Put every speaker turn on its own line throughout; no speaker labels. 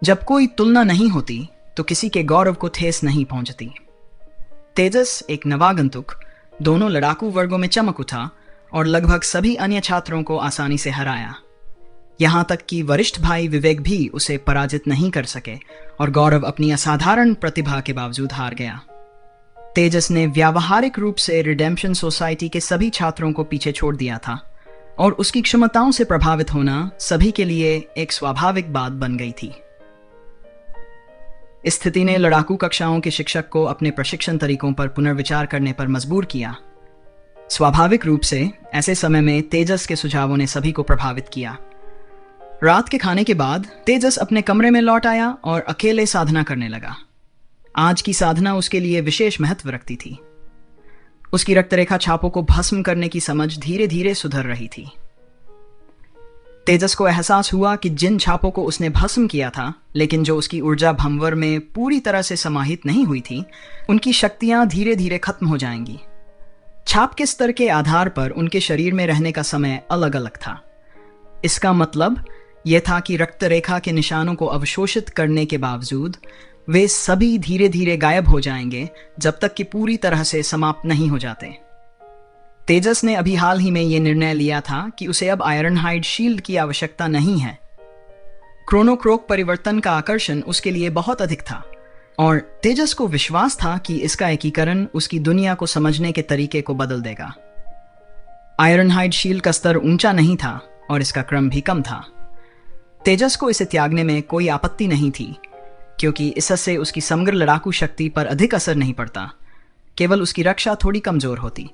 जब कोई तुलना नहीं होती तो किसी के गौरव को ठेस नहीं पहुंचती। तेजस एक नवागंतुक दोनों लड़ाकू वर्गों में चमक उठा और लगभग सभी अन्य छात्रों को आसानी से हराया। यहां तक कि वरिष्ठ भाई विवेक भी उसे पराजित नहीं कर सके और गौरव अपनी असाधारण प्रतिभा के बावजूद हार गया। तेजस ने व्यावहारिक रूप से रिडेम्पशन सोसाइटी के सभी छात्रों को पीछे छोड़ दिया था और उसकी क्षमताओं से प्रभावित होना सभी के लिए एक स्वाभाविक बात बन गई थी। इस स्थिति ने लड़ाकू कक्षाओं के शिक्षक को अपने प्रशिक्षण तरीकों पर पुनर्विचार करने पर मजबूर किया। स्वाभाविक रूप से ऐसे समय में तेजस के सुझावों ने सभी को प्रभावित किया। रात के खाने के बाद तेजस अपने कमरे में लौट आया और अकेले साधना करने लगा। आज की साधना उसके लिए विशेष महत्व रखती थी। उसकी रक्तरेखा छापों को भस्म करने की समझ धीरे धीरे सुधर रही थी। तेजस को एहसास हुआ कि जिन छापों को उसने भस्म किया था लेकिन जो उसकी ऊर्जा भंवर में पूरी तरह से समाहित नहीं हुई थी, उनकी शक्तियां धीरे धीरे खत्म हो जाएंगी। छाप के स्तर के आधार पर उनके शरीर में रहने का समय अलग अलग था। इसका मतलब यह था कि रक्तरेखा के निशानों को अवशोषित करने के बावजूद वे सभी धीरे धीरे गायब हो जाएंगे जब तक कि पूरी तरह से समाप्त नहीं हो जाते। तेजस ने अभी हाल ही में यह निर्णय लिया था कि उसे अब आयरनहाइड शील्ड की आवश्यकता नहीं है। क्रोनोक्रोक परिवर्तन का आकर्षण उसके लिए बहुत अधिक था और तेजस को विश्वास था कि इसका एकीकरण उसकी दुनिया को समझने के तरीके को बदल देगा। आयरनहाइड शील्ड का स्तर ऊंचा नहीं था और इसका क्रम भी कम था। तेजस को इसे त्यागने में कोई आपत्ति नहीं थी क्योंकि इससे उसकी समग्र लड़ाकू शक्ति पर अधिक असर नहीं पड़ता, केवल उसकी रक्षा थोड़ी कमजोर होती।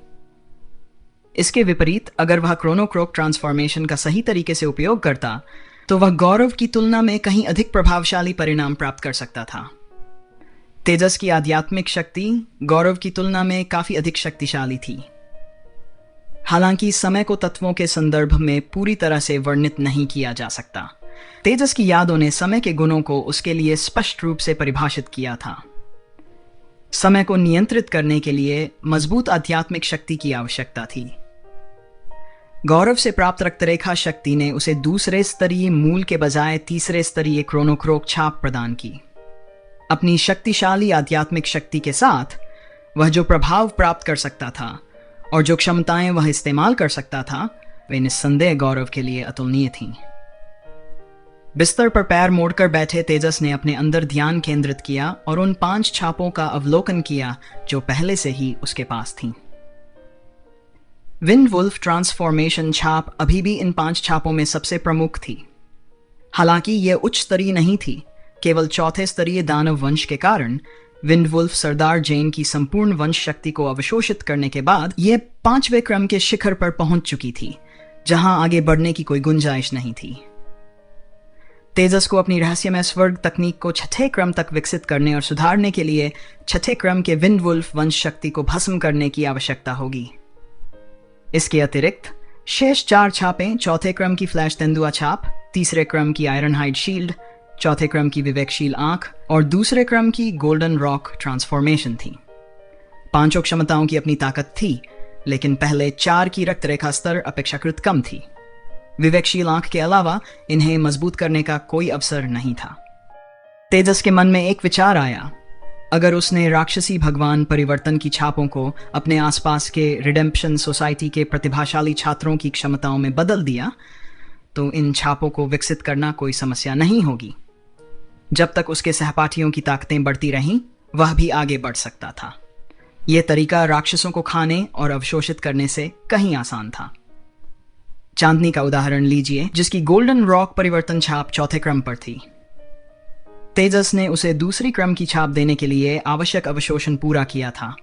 इसके विपरीत अगर वह क्रोनोक्रोक ट्रांसफॉर्मेशन का सही तरीके से उपयोग करता तो वह गौरव की तुलना में कहीं अधिक प्रभावशाली परिणाम प्राप्त कर सकता था। तेजस की आध्यात्मिक शक्ति गौरव की तुलना में काफी अधिक शक्तिशाली थी। हालांकि समय को तत्वों के संदर्भ में पूरी तरह से वर्णित नहीं किया जा सकता। तेजस की यादों ने समय के गुणों को उसके लिए स्पष्ट रूप से परिभाषित किया था। समय को नियंत्रित करने के लिए मजबूत आध्यात्मिक शक्ति की आवश्यकता थी। गौरव से प्राप्त रक्तरेखा शक्ति ने उसे दूसरे स्तरीय मूल के बजाय तीसरे स्तरीय क्रोनोक्रोक छाप प्रदान की। अपनी शक्तिशाली आध्यात्मिक शक्ति के साथ वह जो प्रभाव प्राप्त कर सकता था और जो क्षमताएं वह इस्तेमाल कर सकता था वे निस्संदेह गौरव के लिए अतुलनीय थीं। बिस्तर पर पैर मोड़कर बैठे तेजस ने अपने अंदर ध्यान केंद्रित किया और उन 5 छापों का अवलोकन किया जो पहले से ही उसके पास थीं। विंडवुल्फ ट्रांसफॉर्मेशन छाप अभी भी इन 5 छापों में सबसे प्रमुख थी। हालांकि यह उच्च स्तरीय नहीं थी, केवल चौथे स्तरीय दानव वंश के कारण विंडवुल्फ सरदार जेन की संपूर्ण वंश शक्ति को अवशोषित करने के बाद यह 5वें क्रम के शिखर पर पहुंच चुकी थी, जहां आगे बढ़ने की कोई गुंजाइश नहीं थी। तेजस को अपनी रहस्यमय स्वर्ग तकनीक को 6ठे क्रम तक विकसित करने और सुधारने के लिए 6ठे क्रम के विंडवुल्फ वंश शक्ति को भस्म करने की आवश्यकता होगी। इसके अतिरिक्त शेष 4 छापें चौथे क्रम की फ्लैश तेंदुआ छाप, तीसरे क्रम की आयरनहाइड शील्ड, चौथे क्रम की विवेकशील आंख और दूसरे क्रम की गोल्डन रॉक ट्रांसफॉर्मेशन थी। 5 क्षमताओं की अपनी ताकत थी, लेकिन पहले 4 की रक्तरेखा स्तर अपेक्षाकृत कम थी। विवेकशील आंख के अलावा इन्हें मजबूत करने का कोई अवसर नहीं था। तेजस के मन में एक विचार आया, अगर उसने राक्षसी भगवान परिवर्तन की छापों को अपने आसपास के रिडेम्पशन सोसाइटी के प्रतिभाशाली छात्रों की क्षमताओं में बदल दिया तो इन छापों को विकसित करना कोई समस्या नहीं होगी। जब तक उसके सहपाठियों की ताकतें बढ़ती रहीं, वह भी आगे बढ़ सकता था। यह तरीका राक्षसों को खाने और अवशोषित करने से कहीं आसान था। चांदनी का उदाहरण लीजिए, जिसकी गोल्डन रॉक परिवर्तन छाप चौथे क्रम पर थी। तेजस ने उसे दूसरी क्रम की छाप देने के लिए आवश्यक अवशोषण पूरा किया था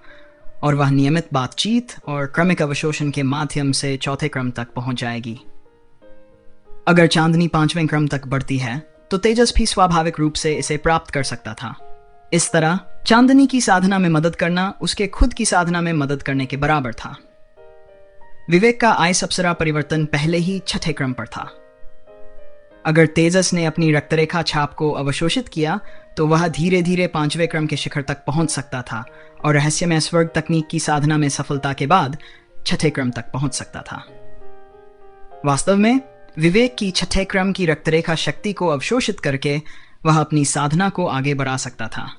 और वह नियमित बातचीत और क्रमिक अवशोषण के माध्यम से चौथे क्रम तक पहुंच जाएगी। अगर चांदनी 5वें क्रम तक बढ़ती है तो तेजस भी स्वाभाविक रूप से इसे प्राप्त कर सकता था। इस तरह चांदनी की साधना में मदद करना उसके खुद की साधना में मदद करने के बराबर था। विवेक का आइस अप्सरा परिवर्तन पहले ही 6ठे क्रम पर था। अगर तेजस ने अपनी रक्तरेखा छाप को अवशोषित किया तो वह धीरे धीरे 5वें क्रम के शिखर तक पहुंच सकता था और रहस्यमय स्वर्ग तकनीक की साधना में सफलता के बाद 6ठे क्रम तक पहुंच सकता था। वास्तव में विवेक की 6ठे क्रम की रक्तरेखा शक्ति को अवशोषित करके वह अपनी साधना को आगे बढ़ा सकता था।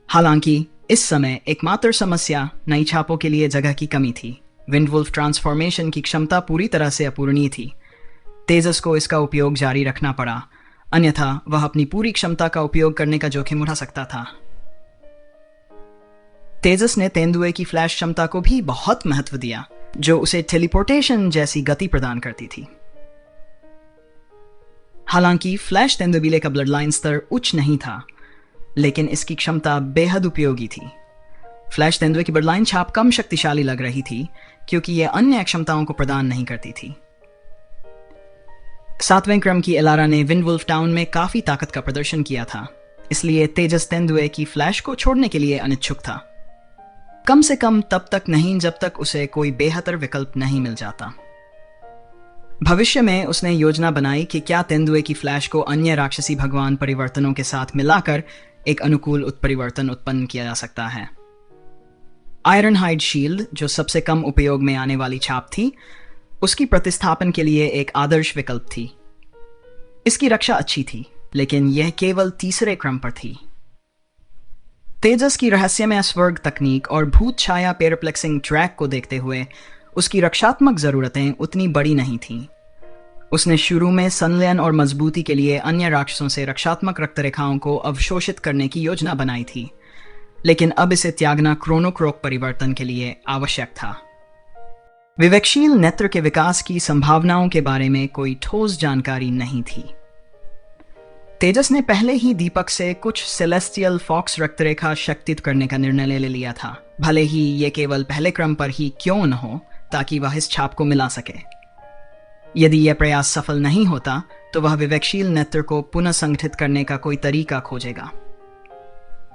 हालांकि इस समय एकमात्र समस्या नई छापों के लिए जगह की कमी थी। विंडवुल्फ ट्रांसफॉर्मेशन की क्षमता पूरी तरह से अपूरणीय थी। तेजस को इसका उपयोग जारी रखना पड़ा, अन्यथा वह अपनी पूरी क्षमता का उपयोग करने का जोखिम उठा सकता था। तेजस ने तेंदुए की फ्लैश क्षमता को भी बहुत महत्व दिया, जो उसे टेलीपोर्टेशन जैसी गति प्रदान करती थी। हालांकि फ्लैश तेंदुबीले का ब्लड लाइन स्तर उच्च नहीं था, लेकिन इसकी क्षमता बेहद उपयोगी थी। फ्लैश तेंदुए की ब्लड लाइन छाप कम शक्तिशाली लग रही थी क्योंकि यह अन्य क्षमताओं को प्रदान नहीं करती थी। 7वें क्रम की एलारा ने विंडवुल्फ टाउन में काफी ताकत का प्रदर्शन किया था, इसलिए तेजस तेंदुए की फ्लैश को छोड़ने के लिए अनिच्छुक था। कम से कम तब तक नहीं जब तक उसे कोई बेहतर विकल्प नहीं मिल जाता। भविष्य में उसने योजना बनाई कि क्या तेंदुए की फ्लैश को अन्य राक्षसी भगवान परिवर्तनों के साथ मिलाकर एक अनुकूल उत्परिवर्तन उत्पन्न किया जा सकता है। आयरनहाइड शील्ड, जो सबसे कम उपयोग में आने वाली छाप थी, उसकी प्रतिस्थापन के लिए एक आदर्श विकल्प थी। इसकी रक्षा अच्छी थी, लेकिन यह केवल तीसरे क्रम पर थी। तेजस की रहस्यमय स्वर्ग तकनीक और भूत छाया पेरप्लेक्सिंग ट्रैक को देखते हुए उसकी रक्षात्मक जरूरतें उतनी बड़ी नहीं थीं। उसने शुरू में संलयन और मजबूती के लिए अन्य राक्षसों से रक्षात्मक रक्तरेखाओं को अवशोषित करने की योजना बनाई थी, लेकिन अब इसे त्यागना क्रोनोक्रोक परिवर्तन के लिए आवश्यक था। विवेकशील नेत्र के विकास की संभावनाओं के बारे में कोई ठोस जानकारी नहीं थी। तेजस ने पहले ही दीपक से कुछ सेलेस्टियल फॉक्स रक्तरेखा शक्तित करने का निर्णय ले लिया था, भले ही यह केवल पहले क्रम पर ही क्यों न हो, ताकि वह इस छाप को मिला सके। यदि यह प्रयास सफल नहीं होता तो वह विवेकशील नेत्र को पुनः संगठित करने का कोई तरीका खोजेगा।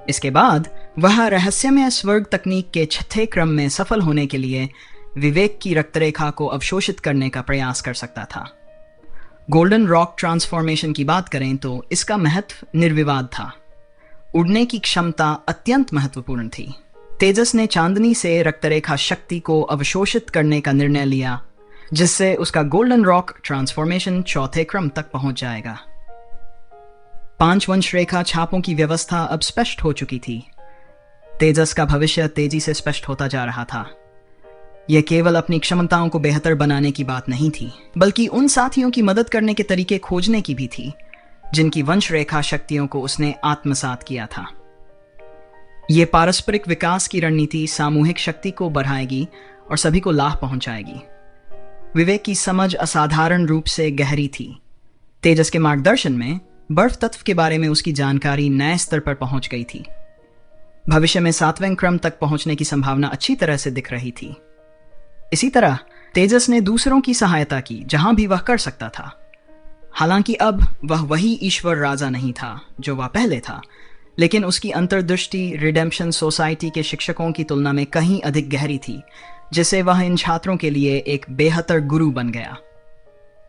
इसके बाद वह रहस्यमय स्वर्ग तकनीक के 6ठे क्रम में सफल होने के लिए विवेक की रक्तरेखा को अवशोषित करने का प्रयास कर सकता था। गोल्डन रॉक ट्रांसफॉर्मेशन की बात करें तो इसका महत्व निर्विवाद था। उड़ने की क्षमता अत्यंत महत्वपूर्ण थी। तेजस ने चांदनी से रक्तरेखा शक्ति को अवशोषित करने का निर्णय लिया, जिससे उसका गोल्डन रॉक ट्रांसफॉर्मेशन 4थे क्रम तक पहुंच जाएगा। 5 वंश रेखा छापों की व्यवस्था अब स्पष्ट हो चुकी थी। तेजस का भविष्य तेजी से स्पष्ट होता जा रहा था। यह केवल अपनी क्षमताओं को बेहतर बनाने की बात नहीं थी, बल्कि उन साथियों की मदद करने के तरीके खोजने की भी थी, जिनकी वंश रेखा शक्तियों को उसने आत्मसात किया था। यह पारस्परिक विकास की रणनीति सामूहिक शक्ति को बढ़ाएगी और सभी को लाभ पहुंचाएगी। विवेक की समझ असाधारण रूप से गहरी थी। तेजस के मार्गदर्शन में बर्फ तत्व के बारे में उसकी जानकारी नए स्तर पर पहुंच गई थी। भविष्य में 7वें क्रम तक पहुंचने की संभावना अच्छी तरह से दिख रही थी। इसी तरह तेजस ने दूसरों की सहायता की जहां भी वह कर सकता था। हालांकि अब वह वही ईश्वर राजा नहीं था जो वह पहले था, लेकिन उसकी अंतर्दृष्टि रिडेम्पशन सोसाइटी के शिक्षकों की तुलना में कहीं अधिक गहरी थी, जिससे वह इन छात्रों के लिए एक बेहतर गुरु बन गया।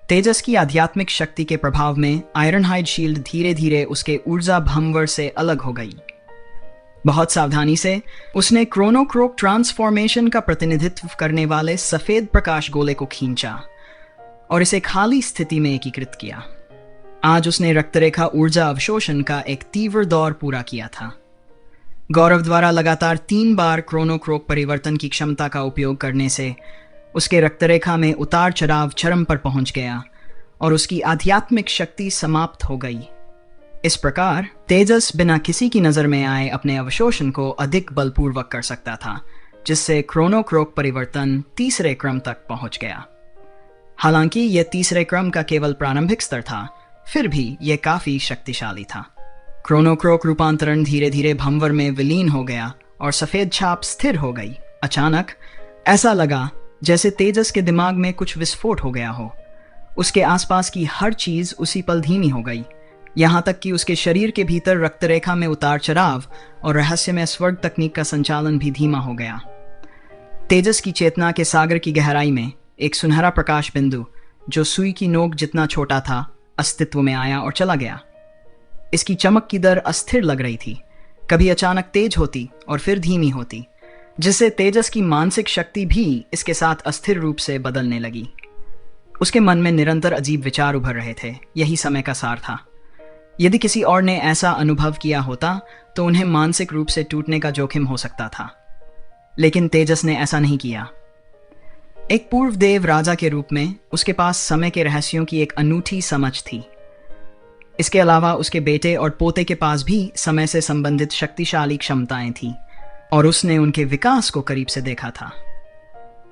तेजस की आध्यात्मिक शक्ति के प्रभाव में आयरनहाइड शील्ड धीरे धीरे उसके ऊर्जा भंवर से अलग हो गई। बहुत सावधानी से उसने क्रोनोक्रोक ट्रांसफॉर्मेशन का प्रतिनिधित्व करने वाले सफेद प्रकाश गोले को खींचा और इसे खाली स्थिति में एकीकृत किया। आज उसने रक्तरेखा ऊर्जा अवशोषण का एक तीव्र दौर पूरा किया था। गौरव द्वारा लगातार 3 बार क्रोनोक्रोक परिवर्तन की क्षमता का उपयोग करने से उसके रक्तरेखा में उतार चढ़ाव चरम पर पहुंच गया और उसकी आध्यात्मिक शक्ति समाप्त हो गई। इस प्रकार तेजस बिना किसी की नजर में आए अपने अवशोषण को अधिक बलपूर्वक कर सकता था, जिससे क्रोनोक्रोक परिवर्तन 3रे क्रम तक पहुंच गया। हालांकि यह 3रे क्रम का केवल प्रारंभिक स्तर था, फिर भी यह काफी शक्तिशाली था। क्रोनोक्रोक रूपांतरण धीरे धीरे भंवर में विलीन हो गया और सफेद छाप स्थिर हो गई। अचानक ऐसा लगा जैसे तेजस के दिमाग में कुछ विस्फोट हो गया हो। उसके आसपास की हर चीज उसी पल धीमी हो गई, यहाँ तक कि उसके शरीर के भीतर रक्तरेखा में उतार चढ़ाव और रहस्यमय स्वर्ग तकनीक का संचालन भी धीमा हो गया। तेजस की चेतना के सागर की गहराई में एक सुनहरा प्रकाश बिंदु, जो सुई की नोक जितना छोटा था, अस्तित्व में आया और चला गया। इसकी चमक की दर अस्थिर लग रही थी, कभी अचानक तेज होती और फिर धीमी होती, जिससे तेजस की मानसिक शक्ति भी इसके साथ अस्थिर रूप से बदलने लगी। उसके मन में निरंतर अजीब विचार उभर रहे थे। यही समय का सार था। यदि किसी और ने ऐसा अनुभव किया होता तो उन्हें मानसिक रूप से टूटने का जोखिम हो सकता था, लेकिन तेजस ने ऐसा नहीं किया। एक पूर्व देव राजा के रूप में उसके पास समय के रहस्यों की एक अनूठी समझ थी। इसके अलावा उसके बेटे और पोते के पास भी समय से संबंधित शक्तिशाली क्षमताएं थीं और उसने उनके विकास को करीब से देखा था।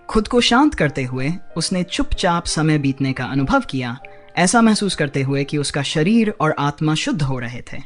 खुद को शांत करते हुए उसने चुपचाप समय बीतने का अनुभव किया, ऐसा महसूस करते हुए कि उसका शरीर और आत्मा शुद्ध हो रहे थे।